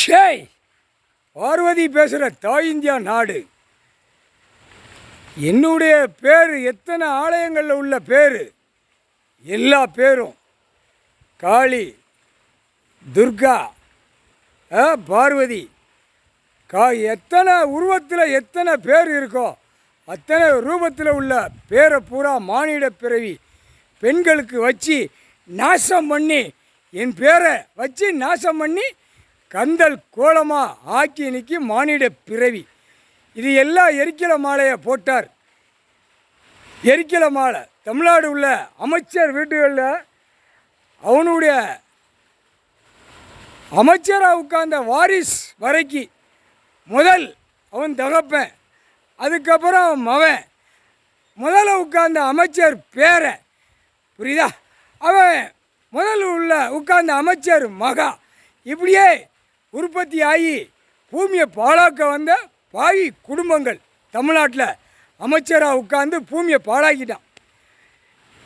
ஷேய் பார்வதி பேசுகிற தாய் இந்தியா நாடு. என்னுடைய பேர் எத்தனை ஆலயங்களில் உள்ள பேர், எல்லா பேரும் காளி, துர்கா, பார்வதி, எத்தனை உருவத்தில் எத்தனை பேர் இருக்கோ அத்தனை ரூபத்தில் உள்ள பேரை பூரா மானிட பிறவி பெண்களுக்கு வச்சு நாசம் பண்ணி, என் பேரை வச்சு நாசம் பண்ணி கந்தல் கோலமாக ஆக்கி நிற்கி மானிட பிறவி. இது எல்லாம் எரிக்கல மாலையை போட்டார். எரிக்கல மாலை தமிழ்நாடு உள்ள அமைச்சர் வீட்டுகளில் அவனுடைய அமைச்சராக உட்கார்ந்த வாரிஸ் வரைக்கு முதல் அவன் தகப்பன், அதுக்கப்புறம் அவன் மவன், முதல்ல உட்கார்ந்த அமைச்சர் பேரை, புரியுதா, அவன் முதல் உள்ள உட்கார்ந்த அமைச்சர் மகா, இப்படியே உற்பத்தி ஆகி பூமியை பாழாக்க வந்த பாவி குடும்பங்கள் தமிழ்நாட்டில் அமைச்சராக உட்கார்ந்து பூமியை பாழாக்கிட்டான்.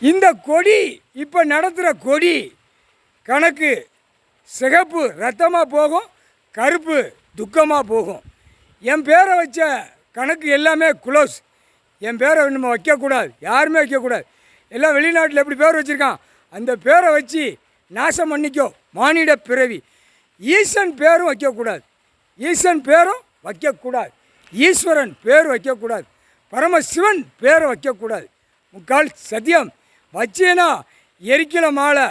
இந்த கொடி இப்போ நடத்துகிற கொடி கணக்கு சிகப்பு ரத்தமாக போகும், கருப்பு துக்கமாக போகும். என் பேரை வச்ச கணக்கு எல்லாமே குளோஸ். என் பேரை நம்ம வைக்கக்கூடாது, யாருமே வைக்கக்கூடாது. எல்லாம் வெளிநாட்டில் எப்படி பேர் வச்சுருக்கான், அந்த பேரை வச்சு நாசம் பண்ணிக்கோ மானிட பிறவி. ஈசன் பேரும் வைக்கக்கூடாது, ஈசன் பேரும் வைக்கக்கூடாது, ஈஸ்வரன் பேர் வைக்கக்கூடாது, பரமசிவன் பேரை வைக்கக்கூடாது. முக்கால் சத்தியம் வச்சேன்னா எரிக்கல மாலை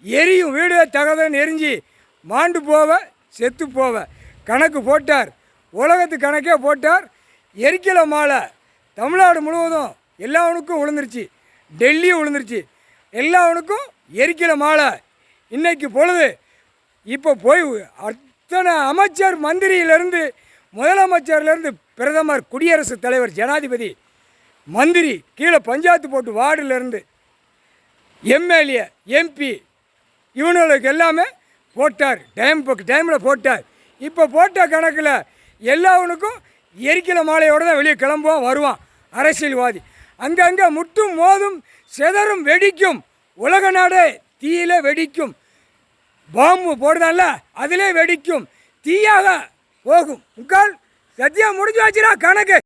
எரியும், வீடு தகவல் எரிஞ்சு மாண்டு போவ, செத்து போவ. கணக்கு போட்டார், உலகத்து கணக்கே போட்டார். எரிக்கல மாலை தமிழ்நாடு முழுவதும் எல்லாவனுக்கும் விழுந்துருச்சு, டெல்லியும் விழுந்துருச்சு, எல்லாவனுக்கும் எரிக்கல மாலை. இன்றைக்கு பொழுது இப்போ போய் அத்தனை அமைச்சர் மந்திரியிலேருந்து முதலமைச்சர்லேருந்து பிரதமர், குடியரசுத் தலைவர், ஜனாதிபதி, மந்திரி, கீழே பஞ்சாயத்து போட்டு வார்டிலேருந்து எம்எல்ஏ, எம்பி, இவனுங்களுக்கு எல்லாமே போட்டார். டைமில் போட்டார். இப்போ போட்ட கணக்கில் எல்லாவனுக்கும் எரிக்கல மாலையோடு தான் வெளியே கிளம்புவான், வருவான் அரசியல்வாதி. அங்கங்கே முட்டும் மோதும் செதறும் வெடிக்கும், உலக நாடே தீயில வெடிக்கும். பாம்பு போடுதான்ல அதிலே வெடிக்கும், தீயாக போகும். முக்கால் சத்தியம் முடிஞ்சு வச்சுடா கணக்கு.